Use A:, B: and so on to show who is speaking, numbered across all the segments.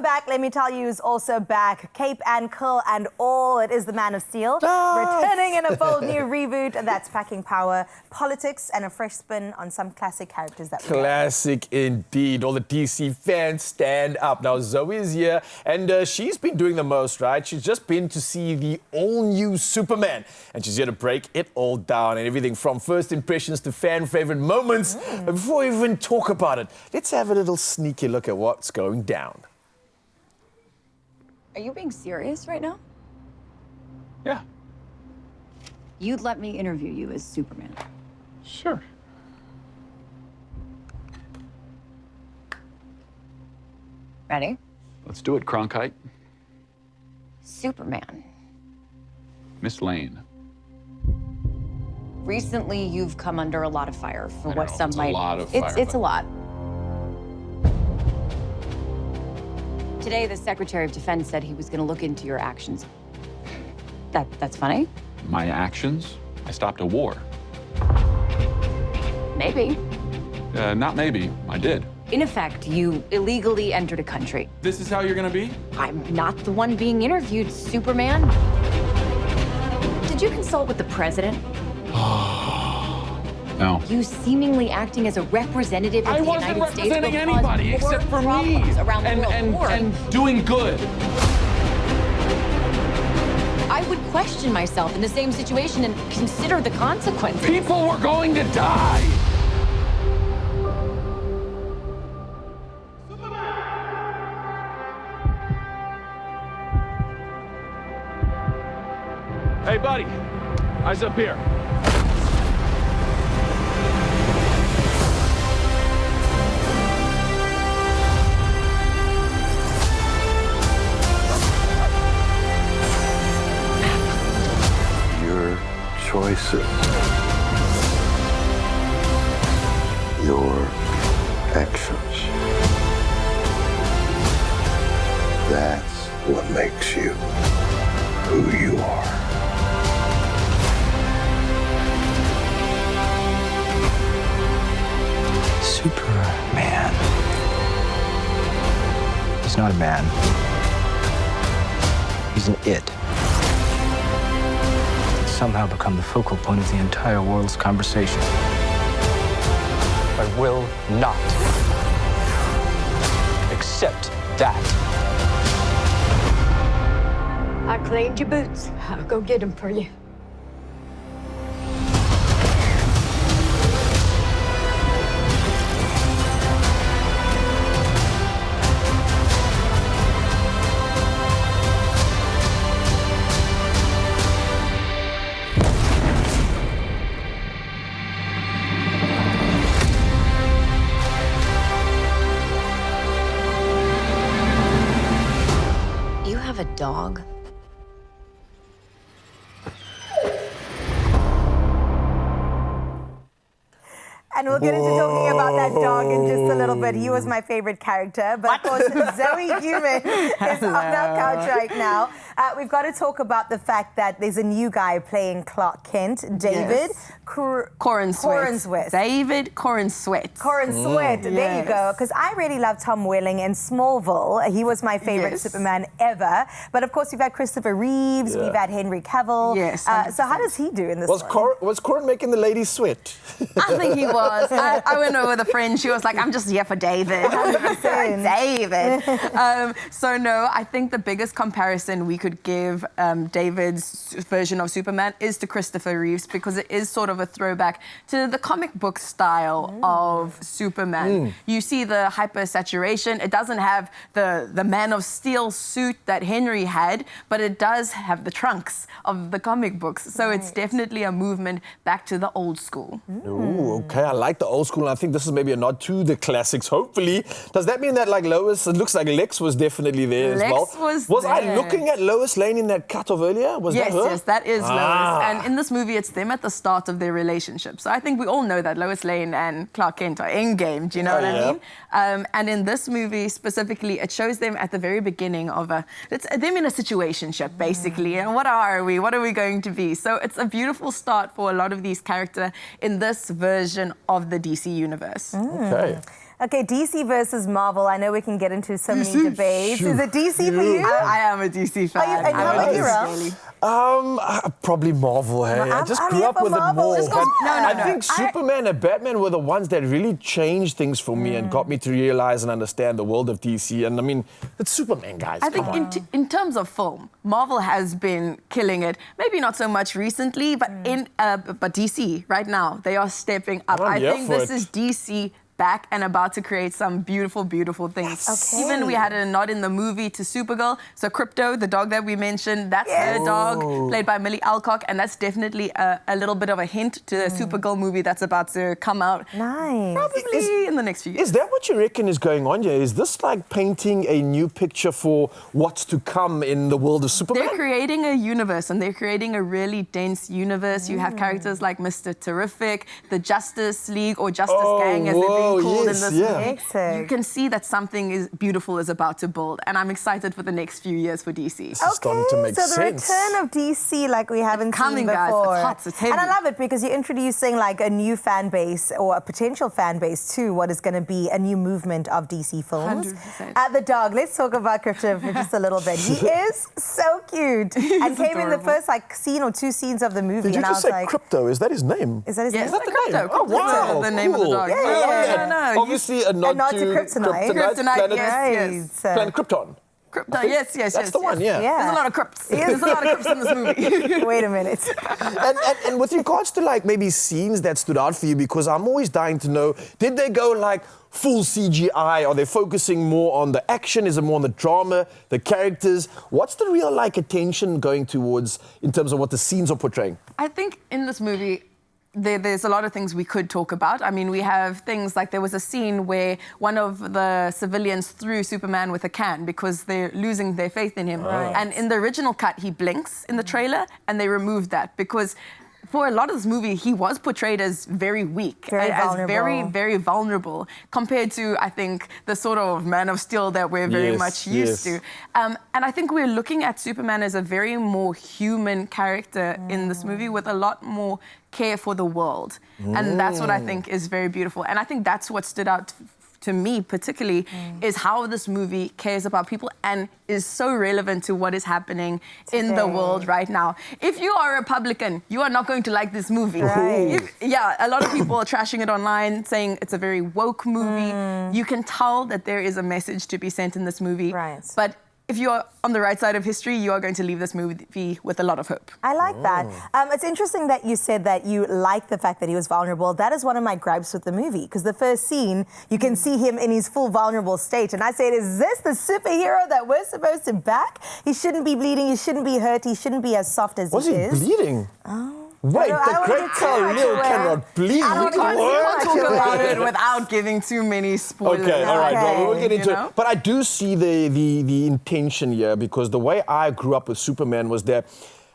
A: back, let me tell you, is also back. Cape and curl and all. It is the Man of Steel. Returning in a bold new reboot, and that's packing power, politics, and a fresh spin on some classic characters that we know.
B: Classic indeed. All the DC fans stand up. Now, Zoe is here, and she's been doing the most, right? She's just been to see the all-new Superman, and she's here to break it all down, and everything from first impressions to fan-favorite moments. But before we even talk about it, let's have a little sneaky look at what's going down.
C: Are you being serious right now?
D: Yeah.
C: You'd let me interview you as Superman.
D: Sure.
C: Ready?
D: Let's do it, Cronkite.
C: Superman.
D: Miss Lane.
C: Recently, you've come under a lot of fire for
D: I
C: what
D: know,
C: some
D: it's
C: might.
D: a lot of fire,
C: It's a
D: but-
C: lot. Today, the Secretary of Defense said he was going to look into your actions. That's funny?
D: My actions? I stopped a war.
C: Maybe.
D: Not maybe. I did.
C: In effect, you illegally entered a country.
D: This is how you're gonna be?
C: I'm not the one being interviewed, Superman. Did you consult with the president?
D: No.
C: You seemingly acting as a representative of
D: I
C: the
D: wasn't
C: United States will
D: representing
C: cause
D: anybody
C: more
D: except for me.
C: problems around the world.
D: And doing good.
C: I would question myself in the same situation and consider the consequences.
D: People were going to die. Hey, buddy. Eyes up here.
E: Your choices, your actions. That's what makes you who you are.
F: Superman. He's not a man. He's an it. He's somehow become the focal point of the entire world's conversation. I will not accept that.
G: I cleaned your boots. I'll go get them for you.
C: You have a dog?
A: And we'll get into talking about that dog in just a little bit. He was my favorite character. But of course, Zoe Human is on our couch right now. We've got to talk about the fact that there's a new guy playing Clark Kent, David Corenswet.
H: David Corenswet.
A: Corenswet, there you go. Because I really love Tom Welling in Smallville. He was my favorite Superman ever. But of course, we've had Christopher Reeves, we've had Henry Cavill.
H: Yes,
A: so how does he do in this
B: Was Corin making the ladies sweat?
H: I think he was. I went over with a friend. She was like, I'm just here for David. David. So no, I think the biggest comparison we could give David's version of Superman is to Christopher Reeves, because it is sort of a throwback to the comic book style of Superman. You see the hypersaturation. It doesn't have the Man of Steel suit that Henry had, but it does have the trunks of the comic books. So it's definitely a movement back to the old school.
B: Ooh, okay, I like the old school, and I think this is maybe a nod to the classics, hopefully. Does that mean that, like, Lois, it looks like Lex was definitely there as well?
H: Was
B: I
H: there.
B: looking at Lois Lane in that cut of earlier? Was that her?
H: Yes, that is Lois. And in this movie, it's them at the start of their relationship. So I think we all know that Lois Lane and Clark Kent are in-game, do you know what I mean? And in this movie specifically, it shows them at the very beginning of it's them in a situationship, basically. And what are we? What are we going to be? So it's a beautiful start for a lot of these characters in this version of the DC universe.
B: Okay.
A: Okay, DC versus Marvel. I know we can get into so many debates. Is it DC for you?
H: I am a DC fan.
A: Are you? And how about you, Ralph?
B: Probably Marvel. Hey, I just
A: I'm
B: grew
A: here
B: up
A: for
B: with it
A: Marvel.
B: more.
A: Just
B: But
H: No,
B: I
H: no.
B: think Superman and Batman were the ones that really changed things for me and got me to realize and understand the world of DC. And I mean, it's Superman, guys.
H: I think
B: Come on.
H: in terms of film, Marvel has been killing it. Maybe not so much recently, but but DC right now, they are stepping up.
B: I'm
H: I
B: here
H: think
B: for
H: this
B: it.
H: is DC back and about to create some beautiful, beautiful things.
A: Okay.
H: Even we had a nod in the movie to Supergirl. So Crypto, the dog that we mentioned, that's her dog, played by Millie Alcock, and that's definitely a little bit of a hint to the Supergirl movie that's about to come out.
A: Nice.
H: Probably in the next few years.
B: Is that what you reckon is going on here? Is this like painting a new picture for what's to come in the world of Superman?
H: They're creating a universe, and they're creating a really dense universe. You have characters like Mr. Terrific, the Justice League or Justice Gang, as they're being called in this movie.
A: Exciting.
H: You can see that something beautiful is about to build, and I'm excited for the next few years for DC.
B: This is starting to make
A: so the
B: sense.
A: return of DC like we haven't
H: coming,
A: seen
H: guys.
A: before.
H: It's hot, it's heavy.
A: And I love it because you're introducing like a new fan base or a potential fan base to what is going to be a new movement of DC films.
H: 100%.
A: The dog, let's talk about Crypto for just a little bit. He is so cute and came in the
H: adorable.
A: first like scene or two scenes of the movie.
B: Did you
A: and I
B: just
A: was
B: say
A: like,
B: Crypto? Is that his name?
A: is that his
H: Yeah,
A: name?
H: is that the Crypto?
B: Oh, wow.
H: The name of the
B: cool.
H: dog.
A: Yeah, yeah.
H: No.
B: Obviously, a nod
A: nod to Kryptonite.
H: Kryptonite,
B: planet,
H: yes.
B: planet Krypton.
H: Crypto, yes.
B: That's the one, yeah.
A: Yeah.
H: There's a lot of crypts. There's a lot of crypts in this movie.
A: Wait a minute.
B: And with regards to like maybe scenes that stood out for you, because I'm always dying to know, did they go like full CGI? Are they focusing more on the action? Is it more on the drama, the characters? What's the real like attention going towards in terms of what the scenes are portraying?
H: I think in this movie, there's a lot of things we could talk about. I mean, we have things like there was a scene where one of the civilians threw Superman with a can because they're losing their faith in him.
A: Right.
H: And in the original cut, he blinks in the trailer, and they removed that because for a lot of this movie, he was portrayed as very weak,
A: Very
H: as
A: vulnerable.
H: very, very vulnerable compared to, I think, the sort of Man of Steel that we're very
B: Yes,
H: much used
B: yes.
H: to. And I think we're looking at Superman as a very more human character in this movie with a lot more care for the world. And that's what I think is very beautiful. And I think that's what stood out to me particularly is how this movie cares about people and is so relevant to what is happening in the world right now. If you are a Republican, you are not going to like this movie.
A: Right.
H: A lot of people are trashing it online, saying it's a very woke movie. You can tell that there is a message to be sent in this movie.
A: Right.
H: But if you are on the right side of history, you are going to leave this movie with a lot of hope.
A: I like that. It's interesting that you said that you like the fact that he was vulnerable. That is one of my gripes with the movie, because the first scene, you can see him in his full vulnerable state. And I said, is this the superhero that we're supposed to back? He shouldn't be bleeding, he shouldn't be hurt, he shouldn't be as soft as
B: Was
A: he
B: he
A: is.
B: bleeding?
A: Oh.
B: Wait,
A: I
B: the
A: don't
B: great
A: wanna get too
B: Kal
A: much
B: Leo
A: away.
B: cannot bleed.
A: I don't
H: We can't
A: What?
H: talk about it without giving too many spoilers.
B: Okay, all right,
A: Okay.
B: well, we'll get into
H: You know?
B: it. But I do see the intention here, because the way I grew up with Superman was that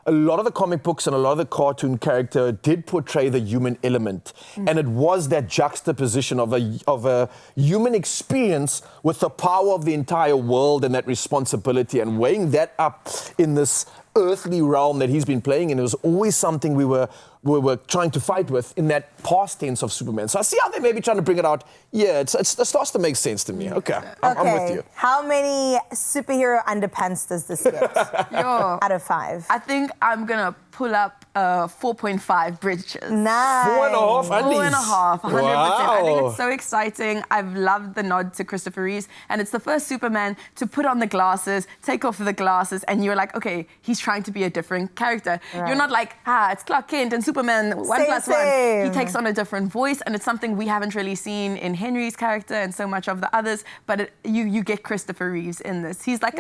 B: a lot of the comic books and a lot of the cartoon character did portray the human element. And it was that juxtaposition of a human experience with the power of the entire world and that responsibility, and weighing that up in this earthly realm that he's been playing in. It was always something we were trying to fight with in that past tense of Superman. So I see how they may be trying to bring it out. Yeah, it starts to make sense to me. Okay, I'm with you.
A: How many superhero underpants does this get out of 5?
H: I think I'm gonna pull up 4.5 bridges.
A: Nice.
B: 4.5 undies.
H: 4.5, 100%. I think
B: Wow.
H: it's so exciting. I've loved the nod to Christopher Reeves, and it's the first Superman to put on the glasses, take off the glasses, and you're like, okay, he's trying to be a different character.
A: Right.
H: You're not like, it's Clark Kent and Superman 1+1.
A: Same.
H: He takes on a different voice, and it's something we haven't really seen in Henry's character and so much of the others. But you get Christopher Reeves in this. He's like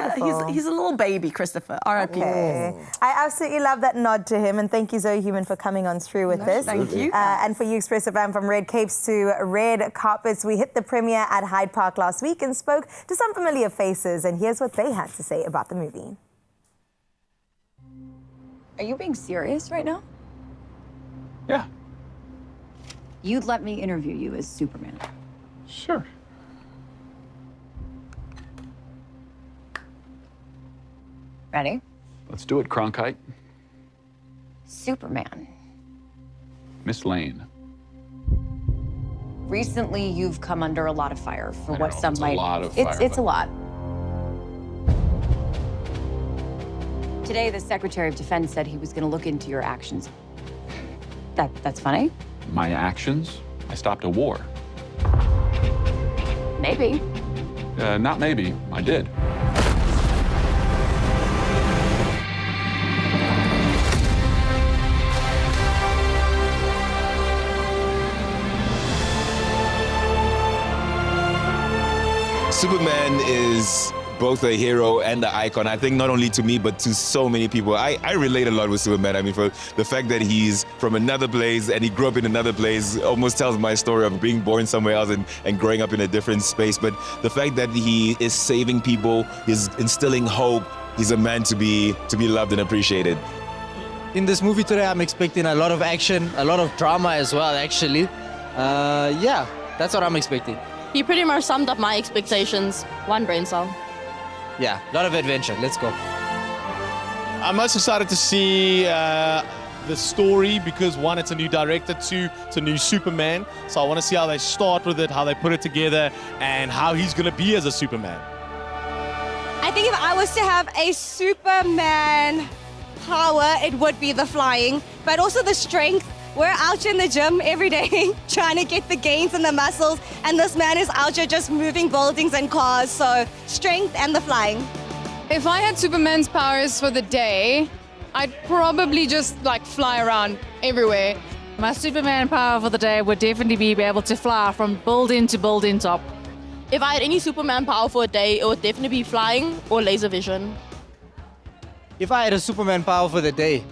H: he's a little baby Christopher. R.I.P.
A: Okay. I absolutely love that nod to him, and thank you, Zoe Human, for coming on through with this.
H: Thank you.
A: And for you, Expresso fam, from red capes to red carpets, we hit the premiere at Hyde Park last week and spoke to some familiar faces, and here's what they had to say about the movie.
C: Are you being serious right now?
D: Yeah,
C: You'd let me interview you as Superman.
D: sure.
C: Ready?
D: Let's do it, Cronkite.
C: Superman.
D: Miss Lane.
C: Recently, you've come under a lot of fire for what some might.
D: A lot of fire.
C: It's a lot. Today, the Secretary of Defense said he was going to look into your actions. That's funny?
D: My actions? I stopped a war.
C: Maybe.
D: Not maybe. I did.
I: Superman is both a hero and an icon. I think not only to me, but to so many people. I relate a lot with Superman. I mean, for the fact that he's from another place and he grew up in another place almost tells my story of being born somewhere else and growing up in a different space. But the fact that he is saving people, he's instilling hope, he's a man to be loved and appreciated.
F: In this movie today, I'm expecting a lot of action, a lot of drama as well, actually. Yeah, that's what I'm expecting.
J: He pretty much summed up my expectations. One brain cell.
F: Yeah, a lot of adventure. Let's go.
K: I'm most excited to see the story because one, it's a new director, two, it's a new Superman. So I want to see how they start with it, how they put it together, and how he's going to be as a Superman.
L: I think if I was to have a Superman power, it would be the flying, but also the strength. We're out in the gym every day trying to get the gains and the muscles, and this man is out here just moving buildings and cars, so strength and the flying.
J: If I had Superman's powers for the day, I'd probably just like fly around everywhere.
M: My Superman power for the day would definitely be able to fly from building to building top.
J: If I had any Superman power for a day, it would definitely be flying or laser vision.
F: If I had a Superman power for the day,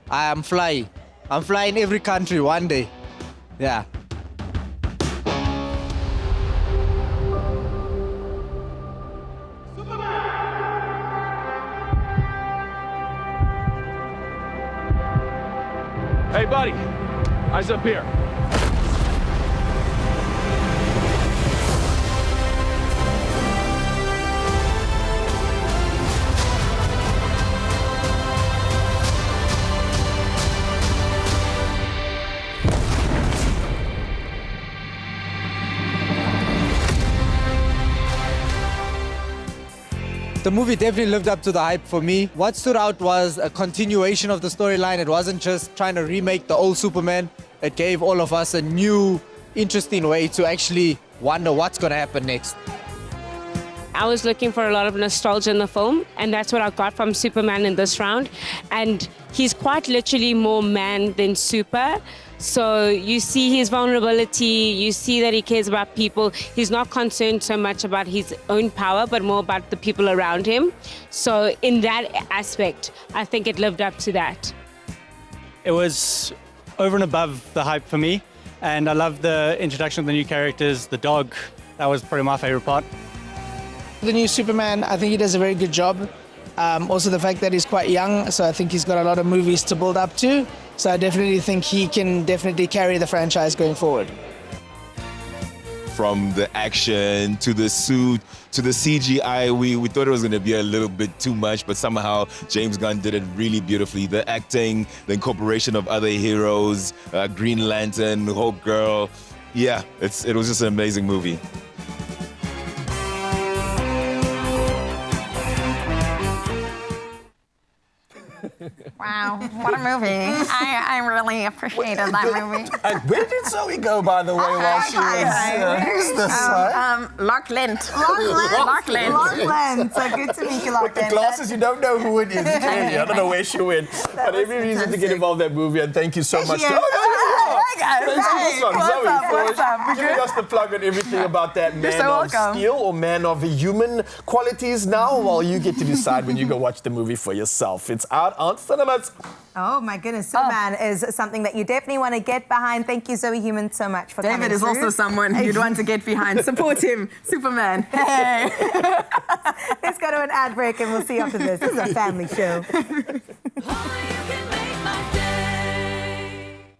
F: I am flying. I'm flying every country one day. Yeah.
D: Hey, buddy. Eyes up here.
F: The movie definitely lived up to the hype for me. What stood out was a continuation of the storyline. It wasn't just trying to remake the old Superman. It gave all of us a new, interesting way to actually wonder what's going to happen next.
L: I was looking for a lot of nostalgia in the film, and that's what I got from Superman in this round. And he's quite literally more man than super. So you see his vulnerability, you see that he cares about people. He's not concerned so much about his own power, but more about the people around him. So in that aspect, I think it lived up to that.
N: It was over and above the hype for me. And I love the introduction of the new characters, the dog. That was probably my favorite part.
O: The new Superman, I think he does a very good job. Also the fact that he's quite young, so I think he's got a lot of movies to build up to. So I definitely think he can definitely carry the franchise going forward.
I: From the action to the suit to the CGI, we thought it was going to be a little bit too much, but somehow James Gunn did it really beautifully. The acting, the incorporation of other heroes, Green Lantern, Hulk Girl. Yeah, it was just an amazing movie.
H: Wow, what a movie. I really appreciated that movie.
B: Where did Zoe go, by the way, while she was... who's this one?
H: Lachlan.
A: Lachlan. So good to meet you, Lachlan.
B: With the glasses, you don't know who it is. Clearly, I don't know where she went. But every reason to get involved in that movie, and thank you so much. Thanks for this one, Zoe, for giving us the plug on everything about that man of steel or man of human qualities now, while you get to decide when you go watch the movie for yourself. It's out on cinemas.
A: Oh my goodness, Superman is something that you definitely want to get behind. Thank you, Zoe Human, so much for coming
H: David is
A: through.
H: also someone you'd want to get behind. Support him, Superman. Hey.
A: Let's go to an ad break and we'll see you after this. This is a family show.